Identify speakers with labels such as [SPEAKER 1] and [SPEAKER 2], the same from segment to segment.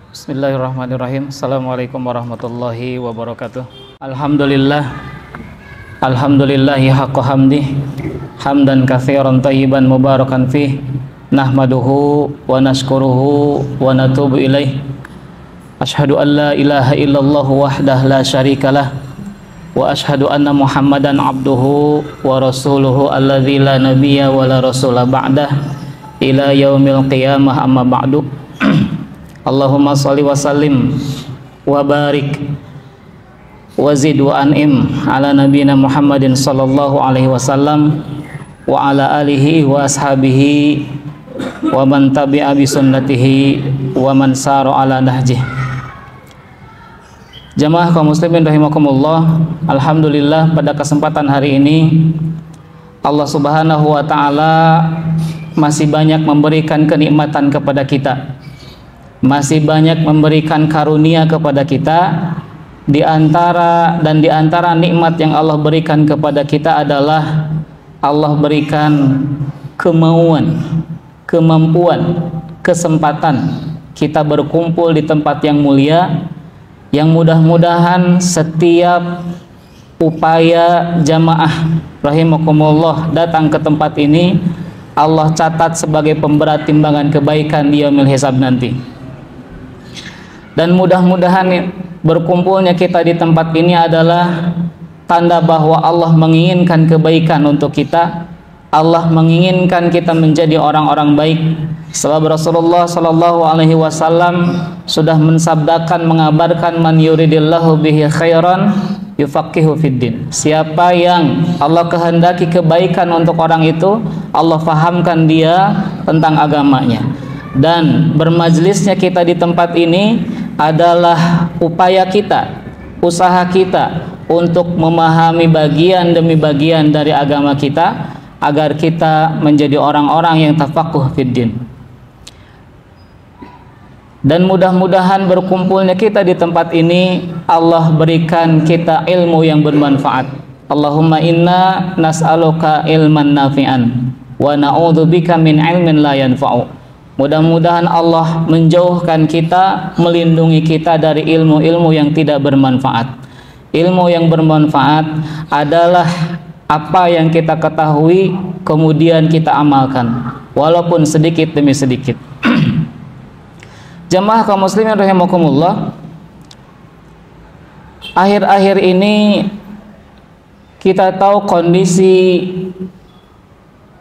[SPEAKER 1] Bismillahirrahmanirrahim. Assalamualaikum warahmatullahi wabarakatuh. Alhamdulillah. Alhamdulillahi haqqa hamdih. Hamdan katsiran thayyiban mubarakan fih. Nahmaduhu wa nashkuruhu wa natubu ilaih. Ashhadu an la ilaha illallah wahdah la syarikalah. Wa ashhadu anna Muhammadan abduhu wa rasuluhu alladzi la nabiyya wa la rasula ba'dah ila yaumil qiyamah amma ba'du. Allahumma sholli wa sallim wa barik wa zid wa an'im ala nabiyina Muhammadin sallallahu alaihi wasallam wa ala alihi wa ashabihi wa man tabi'a bi sunnatihi wa man sara ala nahjih. Jamaah kaum muslimin rahimakumullah, alhamdulillah pada kesempatan hari ini Allah Subhanahu wa taala masih banyak memberikan kenikmatan kepada kita. Masih banyak memberikan karunia kepada kita. Di antara nikmat yang Allah berikan kepada kita adalah Allah berikan kemampuan, kesempatan kita berkumpul di tempat yang mulia, yang mudah-mudahan setiap upaya jamaah rahimakumullah datang ke tempat ini Allah catat sebagai pemberat timbangan kebaikan di yaumil hisab nanti. Dan mudah-mudahan berkumpulnya kita di tempat ini adalah tanda bahwa Allah menginginkan kebaikan untuk kita. Allah menginginkan kita menjadi orang-orang baik. Sebab Rasulullah sallallahu alaihi wasallam sudah mensabdakan, mengabarkan, man yuridillahu bihi khairan yufaqihu fiddin. Siapa yang Allah kehendaki kebaikan untuk orang itu, Allah fahamkan dia tentang agamanya. Dan bermajlisnya kita di tempat ini adalah upaya kita, usaha kita untuk memahami bagian demi bagian dari agama kita agar kita menjadi orang-orang yang tafaqquh fiddin. Dan mudah-mudahan berkumpulnya kita di tempat ini Allah berikan kita ilmu yang bermanfaat. Allahumma inna nas'aluka ilman nafi'an wa na'udzubika min ilmin la yanfa'u. Mudah-mudahan Allah menjauhkan kita, melindungi kita dari ilmu-ilmu yang tidak bermanfaat. Ilmu yang bermanfaat adalah apa yang kita ketahui kemudian kita amalkan, walaupun sedikit demi sedikit. Jamaah kaum muslimin rahimakumullah, akhir-akhir ini kita tahu kondisi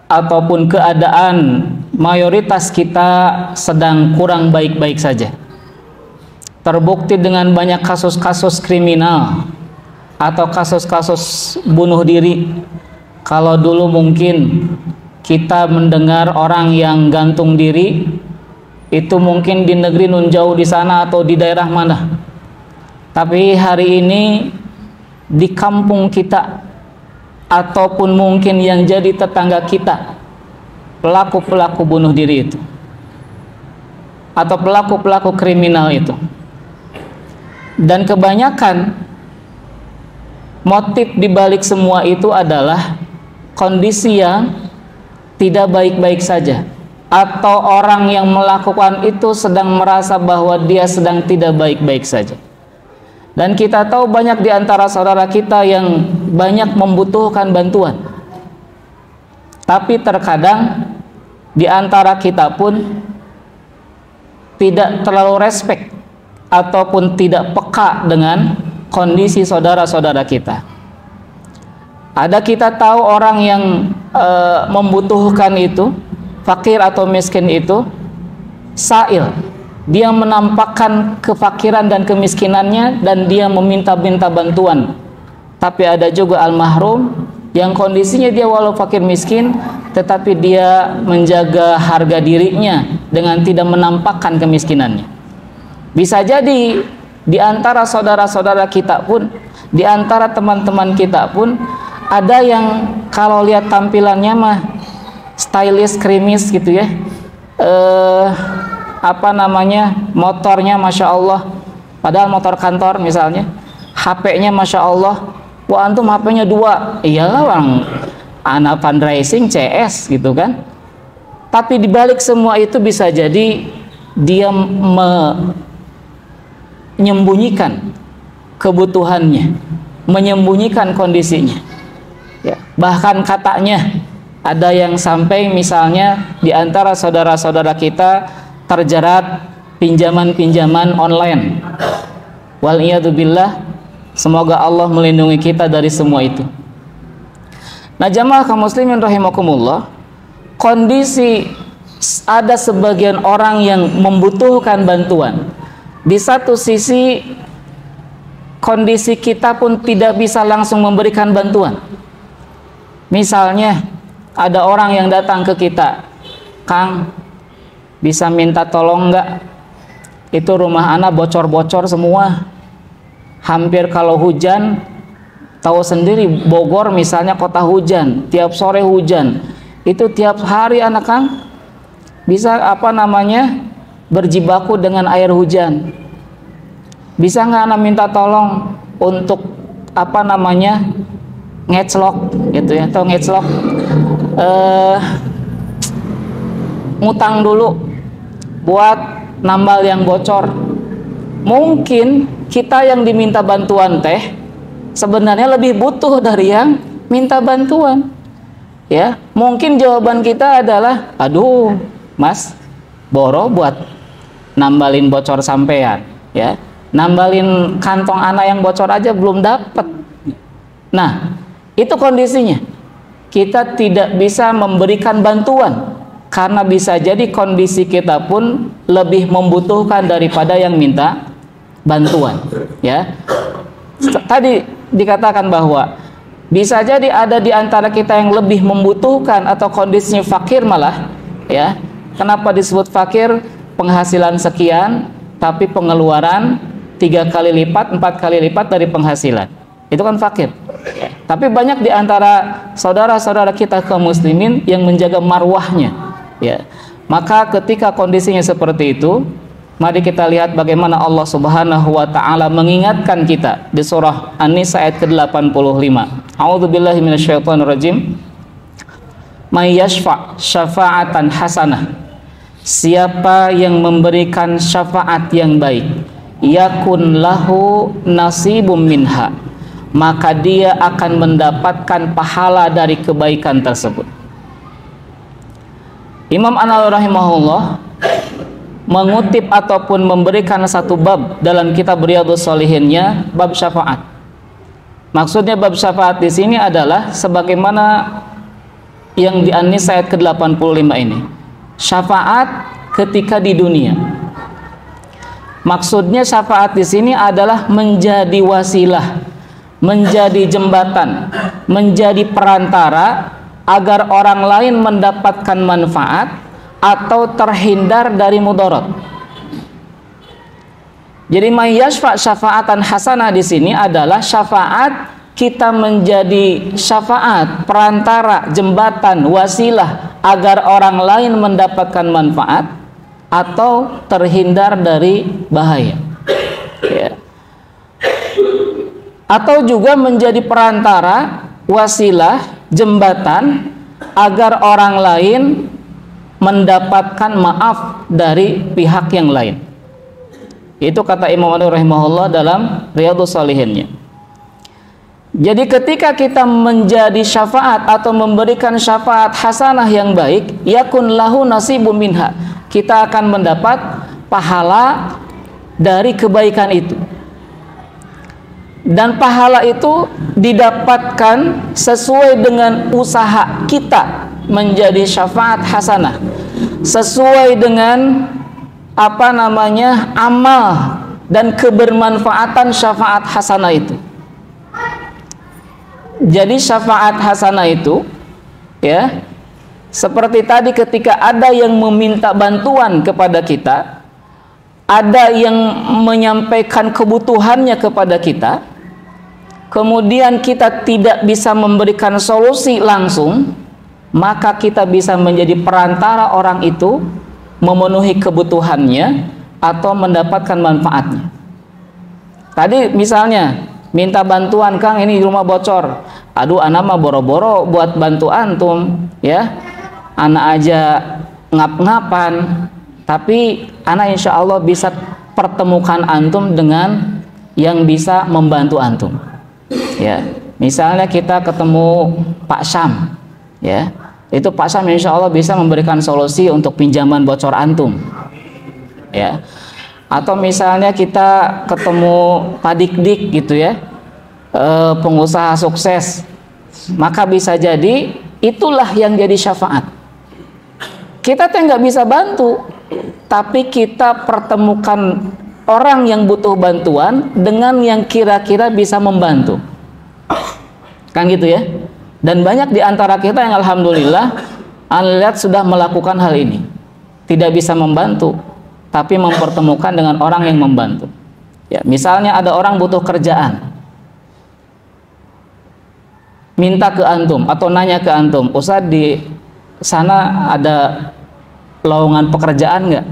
[SPEAKER 1] ataupun keadaan mayoritas kita sedang kurang baik-baik saja. Terbukti dengan banyak kasus-kasus kriminal atau kasus-kasus bunuh diri. Kalau dulu mungkin kita mendengar orang yang gantung diri itu mungkin di negeri nun jauh di sana atau di daerah mana. Tapi hari ini di kampung kita ataupun mungkin yang jadi tetangga kita, pelaku-pelaku bunuh diri itu atau pelaku-pelaku kriminal itu. Dan kebanyakan motif dibalik semua itu adalah kondisi yang tidak baik-baik saja, atau orang yang melakukan itu sedang merasa bahwa dia sedang tidak baik-baik saja. Dan kita tahu banyak di antara saudara kita yang banyak membutuhkan bantuan. Tapi terkadang di antara kita pun tidak terlalu respect ataupun tidak peka dengan kondisi saudara-saudara kita. Ada kita tahu orang yang membutuhkan itu, fakir atau miskin itu, sa'il. Dia menampakkan kefakiran dan kemiskinannya dan dia meminta-minta bantuan. Tapi ada juga al-mahrum yang kondisinya dia walau fakir miskin tetapi dia menjaga harga dirinya dengan tidak menampakkan kemiskinannya. Bisa jadi di antara saudara-saudara kita pun, di antara teman-teman kita pun ada yang kalau lihat tampilannya mah stylish, krimis gitu ya. Motornya Masya Allah, padahal motor kantor misalnya, HP-nya Masya Allah, wah antum HP-nya 2, iyalah bang, anak fundraising CS gitu kan. Tapi dibalik semua itu bisa jadi dia menyembunyikan kebutuhannya, menyembunyikan kondisinya. Ya, bahkan katanya ada yang sampai misalnya di antara saudara-saudara kita terjerat pinjaman-pinjaman online. Waliyadzubillah, semoga Allah melindungi kita dari semua itu. Nah, jamaah kaum muslimin rahimakumullah, kondisi ada sebagian orang yang membutuhkan bantuan. Di satu sisi kondisi kita pun tidak bisa langsung memberikan bantuan. Misalnya ada orang yang datang ke kita, "Kang, bisa minta tolong enggak? Itu rumah anak bocor-bocor semua. Hampir kalau hujan, tahu sendiri Bogor misalnya kota hujan, tiap sore hujan. Itu tiap hari anak Kang bisa berjibaku dengan air hujan. Bisa nggak anak minta tolong untuk ngeclok gitu ya, atau ngeclok ngutang dulu buat nambal yang bocor." Mungkin kita yang diminta bantuan teh sebenarnya lebih butuh dari yang minta bantuan. Ya, mungkin jawaban kita adalah, "Aduh, Mas, boro buat nambalin bocor sampean, ya. Nambalin kantong anak yang bocor aja belum dapat." Nah, itu kondisinya. Kita tidak bisa memberikan bantuan karena bisa jadi kondisi kita pun lebih membutuhkan daripada yang minta bantuan, ya. Tadi dikatakan bahwa bisa jadi ada di antara kita yang lebih membutuhkan atau kondisinya fakir malah, ya. Kenapa disebut fakir? Penghasilan sekian tapi pengeluaran 3 kali lipat, 4 kali lipat dari penghasilan. Itu kan fakir. Tapi banyak di antara saudara-saudara kita kaum muslimin yang menjaga marwahnya, ya. Maka ketika kondisinya seperti itu, mari kita lihat bagaimana Allah Subhanahu wa taala mengingatkan kita di surah An-Nisa ayat ke-85. A'udzubillahi minasyaitonirrajim. May yashfa' syafa'atan hasanah. Siapa yang memberikan syafaat yang baik, yakun lahu nasibum minha, maka dia akan mendapatkan pahala dari kebaikan tersebut. Imam An-Nawawi rahimahullah mengutip ataupun memberikan satu bab dalam kitab Riyadhus Shalihinnya, bab syafaat. Maksudnya bab syafaat di sini adalah sebagaimana yang di An-Nisa ayat ke-85 ini. Syafaat ketika di dunia. Maksudnya syafaat di sini adalah menjadi wasilah, menjadi jembatan, menjadi perantara agar orang lain mendapatkan manfaat atau terhindar dari mudarat. Jadi may yashfa' syafa'atan hasanah di sini adalah syafaat, kita menjadi syafaat, perantara, jembatan, wasilah agar orang lain mendapatkan manfaat atau terhindar dari bahaya. Ya. Atau juga menjadi perantara, wasilah, jembatan agar orang lain mendapatkan maaf dari pihak yang lain. Itu kata Imam An-Nawawi rahimahullah dalam Riyadhus Shalihinnya. Jadi ketika kita menjadi syafaat atau memberikan syafaat hasanah yang baik, yakun lahu nasibum minha, kita akan mendapat pahala dari kebaikan itu. Dan pahala itu didapatkan sesuai dengan usaha kita menjadi syafaat hasanah, sesuai dengan amal dan kebermanfaatan syafaat hasanah itu. Jadi syafaat hasanah itu, ya, seperti tadi ketika ada yang meminta bantuan kepada kita, ada yang menyampaikan kebutuhannya kepada kita, kemudian kita tidak bisa memberikan solusi langsung, maka kita bisa menjadi perantara orang itu memenuhi kebutuhannya atau mendapatkan manfaatnya. Tadi misalnya minta bantuan, "Kang, ini rumah bocor." "Aduh, anak mah boro-boro buat bantu antum, ya. Anak aja ngap-ngapan, tapi anak insya Allah bisa pertemukan antum dengan yang bisa membantu antum. Ya, misalnya kita ketemu Pak Syam, ya, itu Pak Syam insya Allah bisa memberikan solusi untuk pinjaman bocor antum. Ya, atau misalnya kita ketemu Pak Dik-Dik gitu ya, pengusaha sukses, maka bisa jadi itulah yang jadi syafaat. Kita nggak bisa bantu, tapi kita pertemukan orang yang butuh bantuan dengan yang kira-kira bisa membantu, kan gitu ya. Dan banyak di antara kita yang alhamdulillah lihat sudah melakukan hal ini, tidak bisa membantu, tapi mempertemukan dengan orang yang membantu. Ya, misalnya ada orang butuh kerjaan, minta ke antum atau nanya ke antum, Ustaz di sana ada lowongan pekerjaan nggak?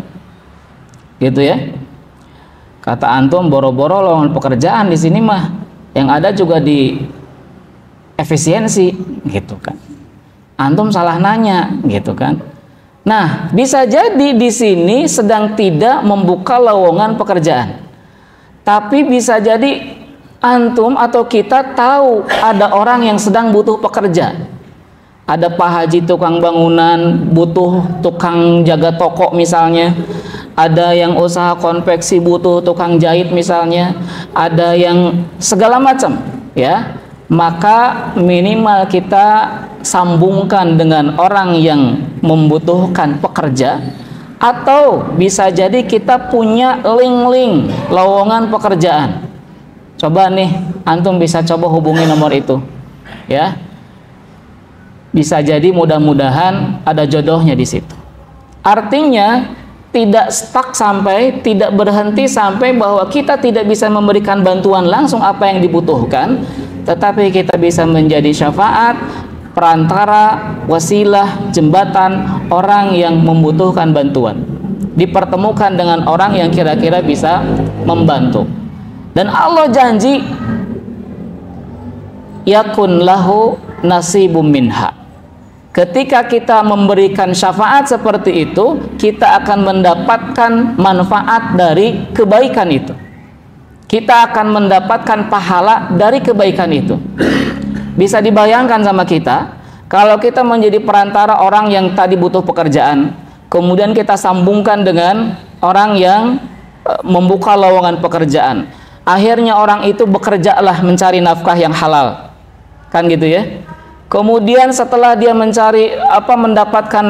[SPEAKER 1] Gitu ya. Kata antum, boro-boro lowongan pekerjaan di sini mah yang ada juga di efisiensi, gitu kan. Antum salah nanya, gitu kan. Nah, bisa jadi di sini sedang tidak membuka lowongan pekerjaan, tapi bisa jadi antum atau kita tahu ada orang yang sedang butuh pekerja. Ada Pak Haji tukang bangunan butuh tukang jaga toko misalnya, ada yang usaha konveksi butuh tukang jahit misalnya, ada yang segala macam, ya. Maka minimal kita sambungkan dengan orang yang membutuhkan pekerja, atau bisa jadi kita punya link-link lowongan pekerjaan. Coba nih, antum bisa coba hubungi nomor itu, ya. Bisa jadi mudah-mudahan ada jodohnya di situ. Artinya tidak stuck sampai, tidak berhenti sampai bahwa kita tidak bisa memberikan bantuan langsung apa yang dibutuhkan, tetapi kita bisa menjadi syafaat, perantara, wasilah, jembatan orang yang membutuhkan bantuan, dipertemukan dengan orang yang kira-kira bisa membantu. Dan Allah janji yakun lahu nasibum minha. Ketika kita memberikan syafaat seperti itu, kita akan mendapatkan manfaat dari kebaikan itu. Kita akan mendapatkan pahala dari kebaikan itu. Bisa dibayangkan sama kita, kalau kita menjadi perantara orang yang tadi butuh pekerjaan, kemudian kita sambungkan dengan orang yang membuka lowongan pekerjaan. Akhirnya orang itu bekerjalah mencari nafkah yang halal. Kan gitu ya? Kemudian setelah dia mendapatkan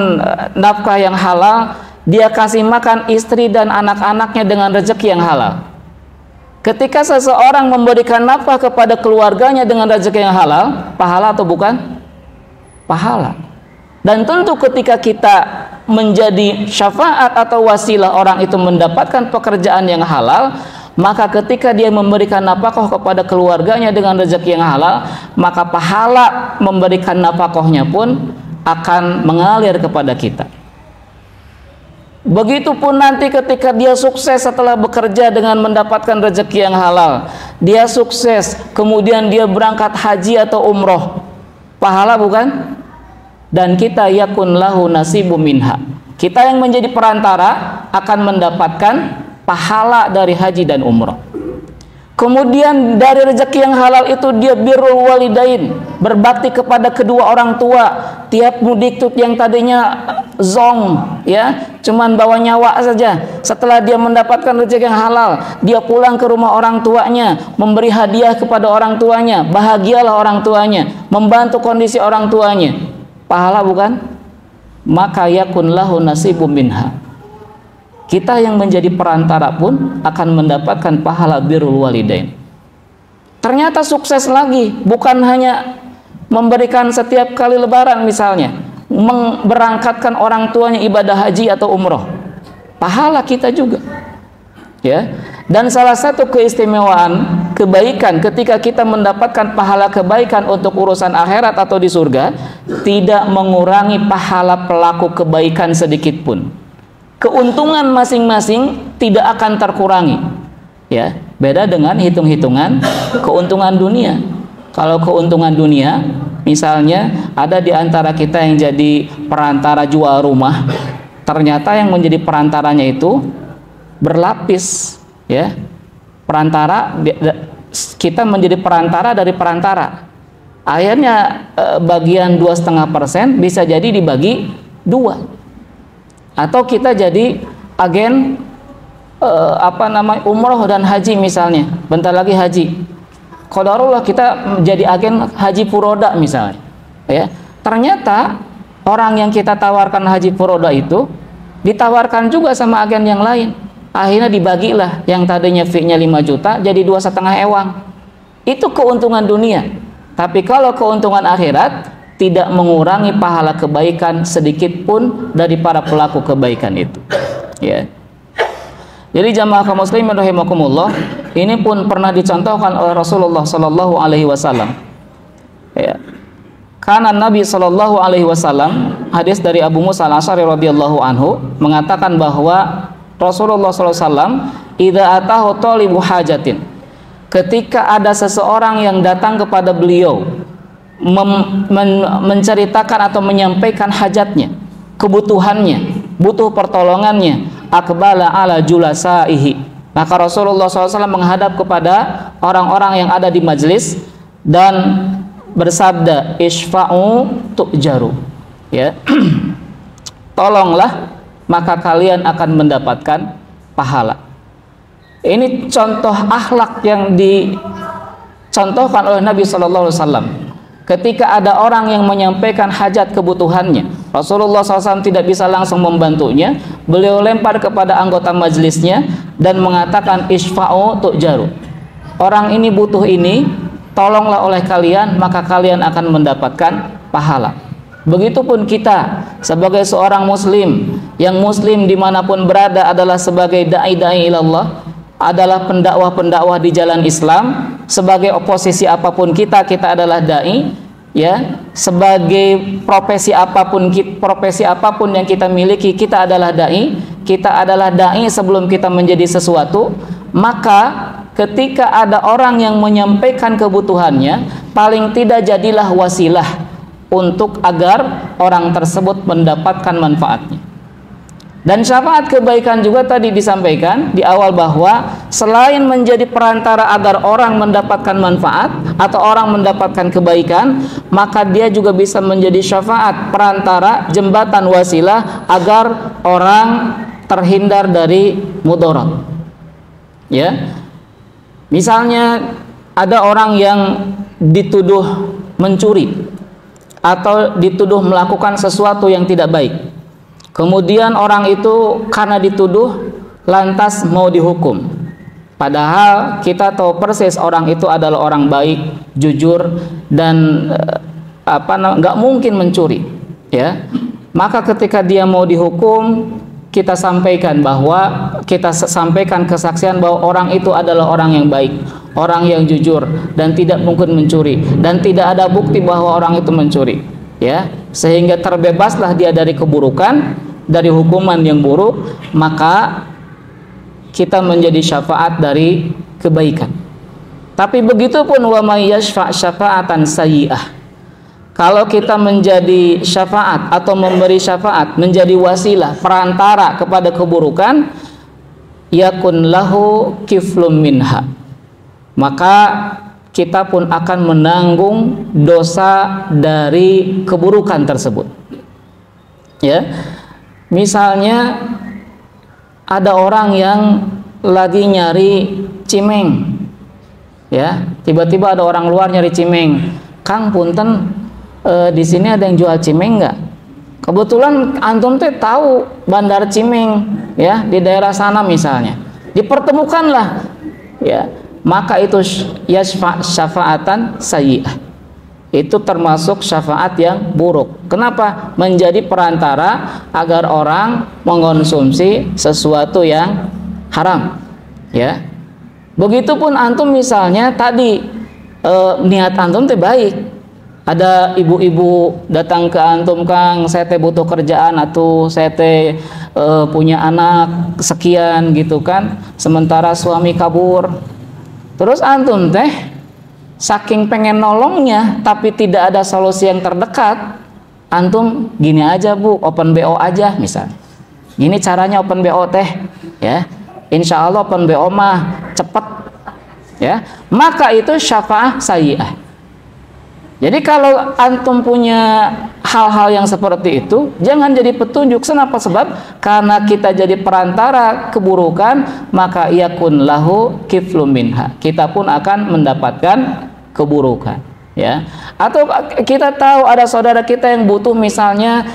[SPEAKER 1] nafkah yang halal, dia kasih makan istri dan anak-anaknya dengan rezeki yang halal. Ketika seseorang memberikan nafkah kepada keluarganya dengan rezeki yang halal, pahala atau bukan? Pahala. Dan tentu ketika kita menjadi syafaat atau wasilah orang itu mendapatkan pekerjaan yang halal, maka ketika dia memberikan nafkah kepada keluarganya dengan rezeki yang halal, maka pahala memberikan nafkahnya pun akan mengalir kepada kita. Begitupun nanti ketika dia sukses setelah bekerja dengan mendapatkan rezeki yang halal, dia sukses, kemudian dia berangkat haji atau umroh, pahala bukan? Dan kita yakun lahu nasibum minha. Kita yang menjadi perantara akan mendapatkan pahala dari haji dan umrah. Kemudian dari rezeki yang halal itu dia birrul walidain, berbakti kepada kedua orang tua. Tiap mudik tuh yang tadinya zong, ya, cuman bawa nyawa saja, setelah dia mendapatkan rezeki yang halal, dia pulang ke rumah orang tuanya, memberi hadiah kepada orang tuanya, bahagialah orang tuanya, membantu kondisi orang tuanya. Pahala bukan? Maka yakun lahu nasibum minha. Kita yang menjadi perantara pun akan mendapatkan pahala birrul walidain. Ternyata sukses lagi, bukan hanya memberikan setiap kali lebaran misalnya, memberangkatkan orang tuanya ibadah haji atau umroh, pahala kita juga, ya. Dan salah satu keistimewaan kebaikan ketika kita mendapatkan pahala kebaikan untuk urusan akhirat atau di surga, tidak mengurangi pahala pelaku kebaikan sedikit pun. Keuntungan masing-masing tidak akan terkurangi, ya. Beda dengan hitung-hitungan keuntungan dunia. Kalau keuntungan dunia, misalnya ada di antara kita yang jadi perantara jual rumah, ternyata yang menjadi perantaranya itu berlapis, Ya, perantara, kita menjadi perantara dari perantara. Akhirnya bagian 2,5% bisa jadi dibagi 2. Atau kita jadi agen umroh dan haji misalnya. Bentar lagi haji. Qadarullah kita menjadi agen haji furoda misalnya. Ya, ternyata orang yang kita tawarkan haji furoda itu ditawarkan juga sama agen yang lain. Akhirnya dibagilah, yang tadinya fee-nya 5 juta jadi 2,5 ewang. Itu keuntungan dunia. Tapi kalau keuntungan akhirat tidak mengurangi pahala kebaikan sedikit pun dari para pelaku kebaikan itu. Ya. Jadi jamaah kaum muslimin rahimakumullah, ini pun pernah dicontohkan oleh Rasulullah sallallahu alaihi wasallam. Ya. Karena Nabi sallallahu alaihi wasallam, hadis dari Abu Musa al-Asy'ari radhiyallahu anhu mengatakan bahwa Rasulullah SAW, idza atahu thalibu hajatin, ketika ada seseorang yang datang kepada beliau menceritakan atau menyampaikan hajatnya, kebutuhannya, butuh pertolongannya, aqbala ala julasaihi, maka Rasulullah SAW menghadap kepada orang-orang yang ada di majlis dan bersabda, isfa'u tu'jaru, ya. Tolonglah, maka kalian akan mendapatkan pahala. Ini contoh akhlak yang dicontohkan oleh Nabi Shallallahu Alaihi Wasallam. Ketika ada orang yang menyampaikan hajat kebutuhannya, Rasulullah SAW tidak bisa langsung membantunya. Beliau lempar kepada anggota majelisnya dan mengatakan, isfa'u tu'jaru. Orang ini butuh ini, tolonglah oleh kalian, maka kalian akan mendapatkan pahala. Begitupun kita sebagai seorang muslim, yang muslim dimanapun berada adalah sebagai da'i-da'i ilallah, adalah pendakwah-pendakwah di jalan Islam. Sebagai oposisi apapun kita adalah da'i, ya. Sebagai profesi apapun yang kita miliki, kita adalah da'i. Kita adalah da'i sebelum kita menjadi sesuatu. Maka ketika ada orang yang menyampaikan kebutuhannya, paling tidak jadilah wasilah untuk agar orang tersebut mendapatkan manfaatnya. Dan syafaat kebaikan juga tadi disampaikan di awal bahwa selain menjadi perantara agar orang mendapatkan manfaat atau orang mendapatkan kebaikan, maka dia juga bisa menjadi syafaat, perantara, jembatan, wasilah agar orang terhindar dari mudarat. Ya. Misalnya ada orang yang dituduh mencuri atau dituduh melakukan sesuatu yang tidak baik. Kemudian orang itu karena dituduh lantas mau dihukum. Padahal kita tahu persis orang itu adalah orang baik, jujur, dan nggak mungkin mencuri. Ya, maka ketika dia mau dihukum, kita sampaikan kesaksian bahwa orang itu adalah orang yang baik, orang yang jujur, dan tidak mungkin mencuri, dan tidak ada bukti bahwa orang itu mencuri. Ya, sehingga terbebaslah dia dari keburukan, dari hukuman yang buruk, maka kita menjadi syafaat dari kebaikan. Tapi begitu pun wa may yashfa' syafa'atan sayyi'ah. Kalau kita menjadi syafaat atau memberi syafaat, menjadi wasilah, perantara kepada keburukan, yakun lahu kiflum minha, maka kita pun akan menanggung dosa dari keburukan tersebut. Ya, misalnya ada orang yang lagi nyari cimeng, ya, tiba-tiba ada orang luar nyari cimeng. Kang punten, di sini ada yang jual cimeng nggak? Kebetulan antum teh tahu bandar cimeng, ya, di daerah sana misalnya. Dipertemukanlah, ya. Maka itu syafaatan sayyi'ah. Itu termasuk syafaat yang buruk. Kenapa? Menjadi perantara agar orang mengonsumsi sesuatu yang haram. Ya. Begitupun antum misalnya tadi niat antum teh baik. Ada ibu-ibu datang ke antum, Kang, saya teh butuh kerjaan atau saya teh punya anak sekian gitu kan. Sementara suami kabur. Terus antum teh saking pengen nolongnya tapi tidak ada solusi yang terdekat, antum gini aja Bu, open BO aja misalnya. Gini caranya open BO teh, ya. insya Allah pun beomah cepet, ya, maka itu syafaah sayyi'ah. Jadi kalau antum punya hal-hal yang seperti itu, jangan jadi petunjuk. Kenapa? Sebab karena kita jadi perantara keburukan, maka yakun lahu kiflum minha, kita pun akan mendapatkan keburukan, ya. Atau kita tahu ada saudara kita yang butuh misalnya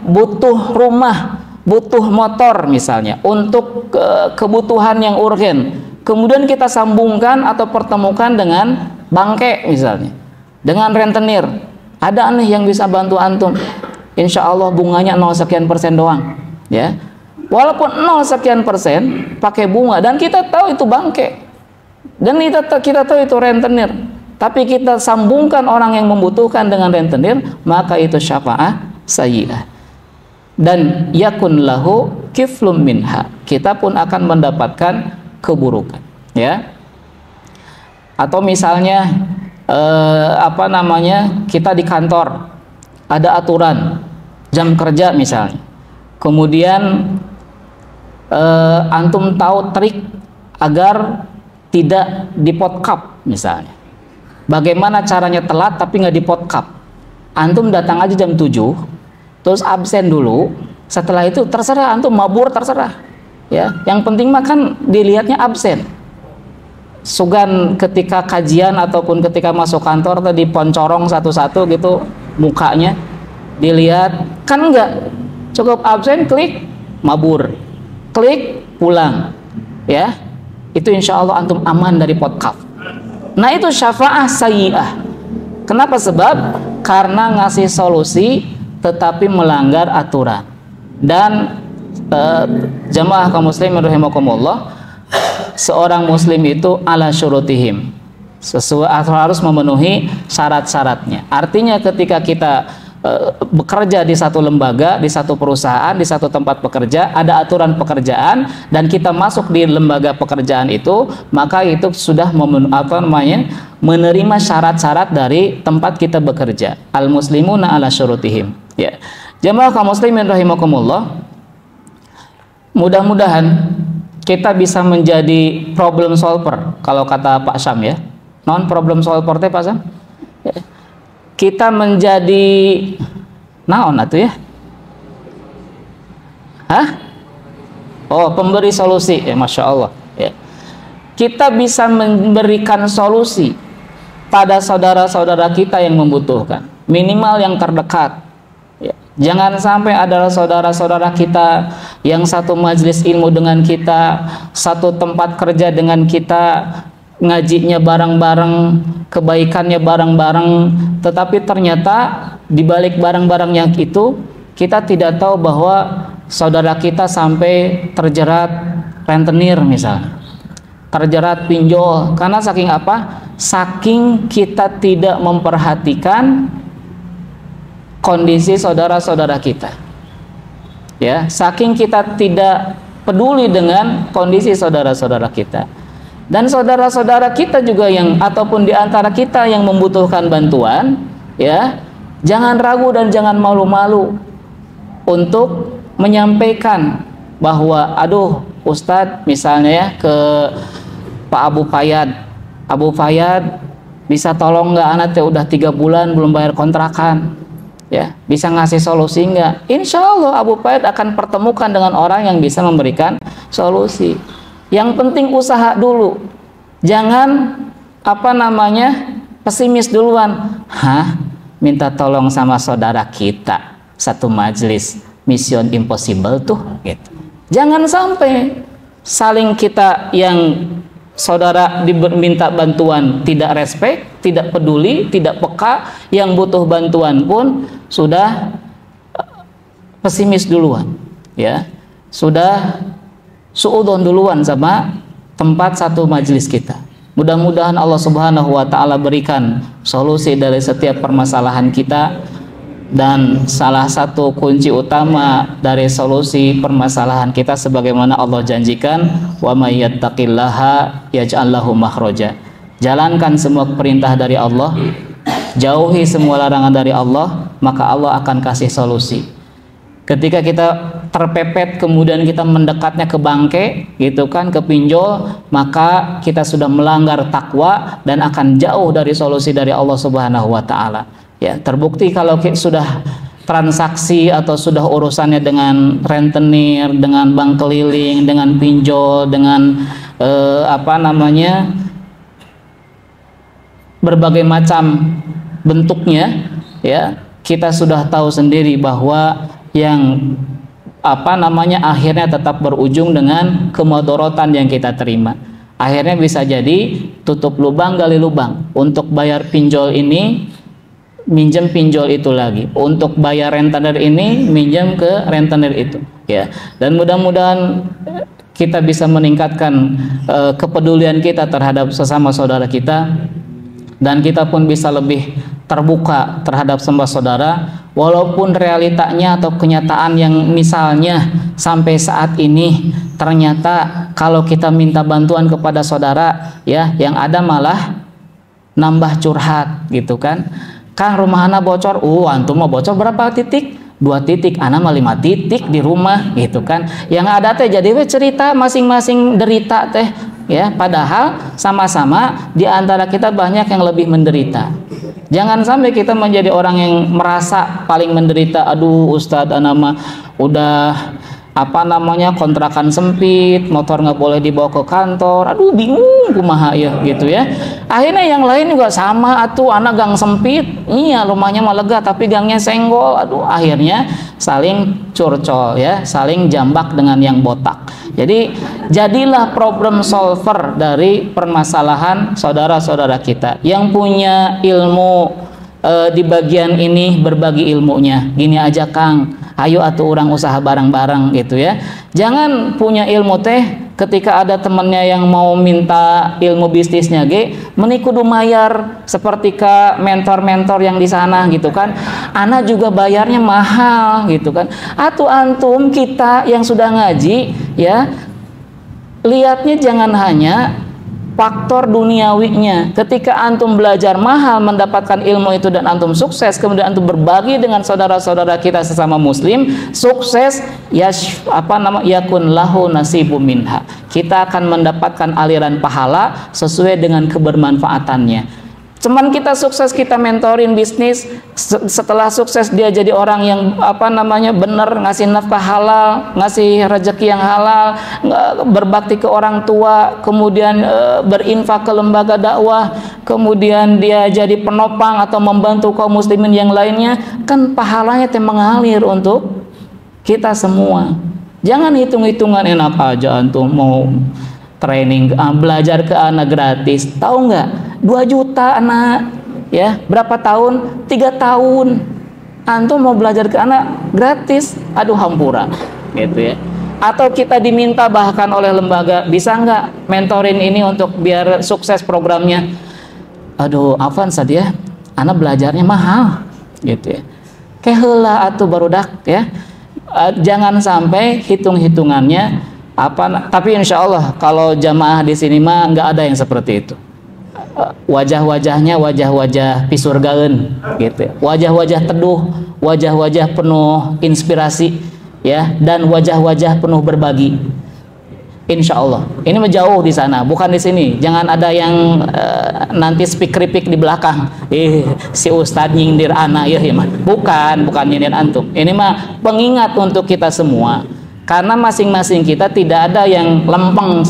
[SPEAKER 1] butuh rumah, butuh motor misalnya untuk kebutuhan yang urgen. Kemudian kita sambungkan atau pertemukan dengan bangke misalnya, dengan rentenir. Ada nih yang bisa bantu antum. Insya Allah bunganya 0 sekian persen doang, ya. Walaupun 0 sekian persen pakai bunga, dan kita tahu itu bangke, dan kita tahu itu rentenir, tapi kita sambungkan orang yang membutuhkan dengan rentenir, maka itu syafaah sayyi'ah. Dan yakun lahu kiflum minha, kita pun akan mendapatkan keburukan, ya. Atau misalnya kita di kantor ada aturan jam kerja misalnya, kemudian antum tahu trik agar tidak di-podcast misalnya. Bagaimana caranya telat tapi nggak di-podcast? Antum datang aja jam 7, terus absen dulu. Setelah itu terserah antum mabur, terserah, ya. Yang penting mah kan dilihatnya absen. Sugan ketika kajian ataupun ketika masuk kantor tadi poncorong satu-satu gitu mukanya dilihat, kan enggak, cukup absen, klik mabur, klik pulang, ya. Itu insya Allah antum aman dari podcast. Nah itu syafaah sayyi'ah. Kenapa? Sebab karena ngasih solusi tetapi melanggar aturan. Dan jamaah kaum muslimin rahimakumullah, seorang muslim itu ala syurutihim, sesuai harus memenuhi syarat-syaratnya. Artinya ketika kita bekerja di satu lembaga, di satu perusahaan, di satu tempat pekerja, ada aturan pekerjaan, dan kita masuk di lembaga pekerjaan itu, maka itu sudah menerima syarat-syarat dari tempat kita bekerja. Al muslimuna ala syurutihim, ya. Jamaah kaum muslimin rahimakumullah, mudah-mudahan kita bisa menjadi problem solver, kalau kata Pak Syam, ya. Non problem solver teh Pak Syam, ya. Kita menjadi naon atuh, ya? Hah? Oh, pemberi solusi, ya, Masya Allah, ya. Kita bisa memberikan solusi pada saudara-saudara kita yang membutuhkan, minimal yang terdekat, ya. Jangan sampai adalah saudara-saudara kita yang satu majelis ilmu dengan kita, satu tempat kerja dengan kita, ngajinya bareng-bareng, kebaikannya bareng-bareng, tetapi ternyata di balik barang-barang yang itu kita tidak tahu bahwa saudara kita sampai terjerat rentenir misalnya, terjerat pinjol. Karena saking apa? Saking kita tidak memperhatikan kondisi saudara-saudara kita, ya. Saking kita tidak peduli dengan kondisi saudara-saudara kita. Dan saudara-saudara kita juga yang ataupun di antara kita yang membutuhkan bantuan, ya, jangan ragu dan jangan malu-malu untuk menyampaikan bahwa, aduh Ustadz misalnya, ya, ke Pak Abu Fayad, bisa tolong nggak, anak teh udah 3 bulan belum bayar kontrakan, ya, bisa ngasih solusi nggak? Insya Allah Abu Fayad akan pertemukan dengan orang yang bisa memberikan solusi. Yang penting usaha dulu, jangan pesimis duluan. Minta tolong sama saudara kita satu majelis, mission impossible tuh, gitu. Jangan sampai saling kita yang saudara diminta bantuan tidak respect, tidak peduli, tidak peka, yang butuh bantuan pun sudah pesimis duluan, ya, sudah suudon duluan sama tempat satu majelis kita. Mudah-mudahan Allah Subhanahu wa taala berikan solusi dari setiap permasalahan kita, dan salah satu kunci utama dari solusi permasalahan kita sebagaimana Allah janjikan, wa may yattaqillaha yaj'al lahu makhraja. Jalankan semua perintah dari Allah, jauhi semua larangan dari Allah, maka Allah akan kasih solusi. Ketika kita terpepet kemudian kita mendekatnya ke bangke gitu kan, ke pinjol, maka kita sudah melanggar takwa dan akan jauh dari solusi dari Allah Subhanahu wa taala. Ya, terbukti kalau sudah transaksi atau sudah urusannya dengan rentenir, dengan bank keliling, dengan pinjol, dengan berbagai macam bentuknya, ya, kita sudah tahu sendiri bahwa yang akhirnya tetap berujung dengan kemadorotan yang kita terima. Akhirnya bisa jadi tutup lubang gali lubang. Untuk bayar pinjol ini minjem pinjol itu lagi, untuk bayar rentenir ini minjem ke rentenir itu, ya. Dan mudah-mudahan kita bisa meningkatkan kepedulian kita terhadap sesama saudara kita, dan kita pun bisa lebih terbuka terhadap sesama saudara, walaupun realitanya atau kenyataan yang misalnya sampai saat ini ternyata kalau kita minta bantuan kepada saudara, ya, yang ada malah nambah curhat gitu kan. Kang, rumah ana bocor, antum mau bocor berapa titik? 2 titik, ana mah 5 titik di rumah gitu kan. Yang ada teh jadi cerita masing-masing derita teh, ya, padahal sama-sama di antara kita banyak yang lebih menderita. Jangan sampai kita menjadi orang yang merasa paling menderita. Aduh Ustadz, ana mah udah kontrakan sempit, motor nggak boleh dibawa ke kantor, aduh bingung kumaha ya gitu ya. Akhirnya yang lain juga sama, atuh anak gang sempit, iya rumahnya mah lega tapi gangnya senggol, aduh akhirnya saling curcol, ya, saling jambak dengan yang botak. Jadi jadilah problem solver dari permasalahan saudara-saudara kita yang punya ilmu. Di bagian ini berbagi ilmunya. Gini aja Kang, ayo atuh orang usaha bareng-bareng gitu ya. Jangan punya ilmu teh ketika ada temennya yang mau minta ilmu bisnisnya meni kudu mayar seperti ke mentor-mentor yang di sana gitu kan. Ana juga bayarnya mahal gitu kan. Atuh antum kita yang sudah ngaji, ya, lihatnya jangan hanya faktor duniawinya. Ketika antum belajar mahal, mendapatkan ilmu itu dan antum sukses, kemudian antum berbagi dengan saudara-saudara kita sesama muslim, sukses, yakun lahu nasibu minha. Kita akan mendapatkan aliran pahala sesuai dengan kebermanfaatannya. Cuman kita sukses, kita mentorin bisnis, setelah sukses dia jadi orang yang benar, ngasih nafkah halal, ngasih rezeki yang halal, berbakti ke orang tua, kemudian berinfak ke lembaga dakwah, kemudian dia jadi penopang atau membantu kaum muslimin yang lainnya, kan pahalanya mengalir untuk kita semua. Jangan hitung-hitungan enak aja antum mau training, belajar ke anak gratis, tahu nggak? 2 juta anak, ya, berapa tahun? 3 tahun. Antum mau belajar ke anak gratis, aduh hampura, gitu ya. Atau kita diminta bahkan oleh lembaga, bisa nggak mentorin ini untuk biar sukses programnya? Aduh, afan saja, anak belajarnya mahal, gitu ya. Keheula atuh barudak, ya. Jangan sampai hitung-hitungannya tapi insya Allah kalau jamaah di sini mah nggak ada yang seperti itu. Wajah-wajahnya wajah-wajah pisurgaeun gitu. Wajah-wajah teduh, wajah-wajah penuh inspirasi, ya, dan wajah-wajah penuh berbagi. Insya Allah. Ini menjauh di sana, bukan di sini. Jangan ada yang nanti speak-kripik di belakang. Si Ustadz nyindir anak ya, bukan nyindir antum. Ini mah pengingat untuk kita semua. Karena masing-masing kita tidak ada yang lempeng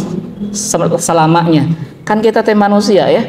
[SPEAKER 1] selamanya. Kan kita manusia, ya.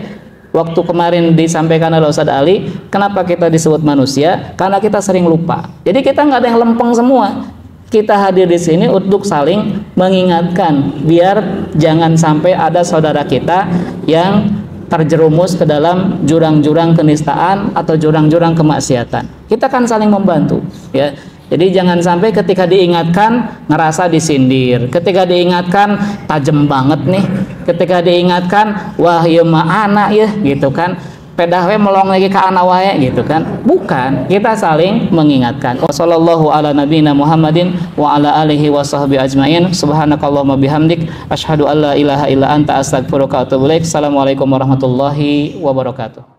[SPEAKER 1] Waktu kemarin disampaikan oleh Ustadz Ali, kenapa kita disebut manusia? Karena kita sering lupa. Jadi kita nggak ada yang lempeng semua. Kita hadir di sini untuk saling mengingatkan, biar jangan sampai ada saudara kita yang terjerumus ke dalam jurang-jurang kenistaan atau jurang-jurang kemaksiatan. Kita kan saling membantu, ya. Jadi jangan sampai ketika diingatkan ngerasa disindir, ketika diingatkan tajam banget nih, ketika diingatkan wah ieu mah anak ya gitu kan, pedah we melong lagi ke anak wae gitu kan. Bukan, kita saling mengingatkan. Wassallallahu ala nabiyina Muhammadin wa ala alihi washabbihi ajmain. Subhanakallahumma bihamdik asyhadu alla ilaha illa anta astaghfiruka wa atubu ilaik. Assalamualaikum warahmatullahi wabarakatuh.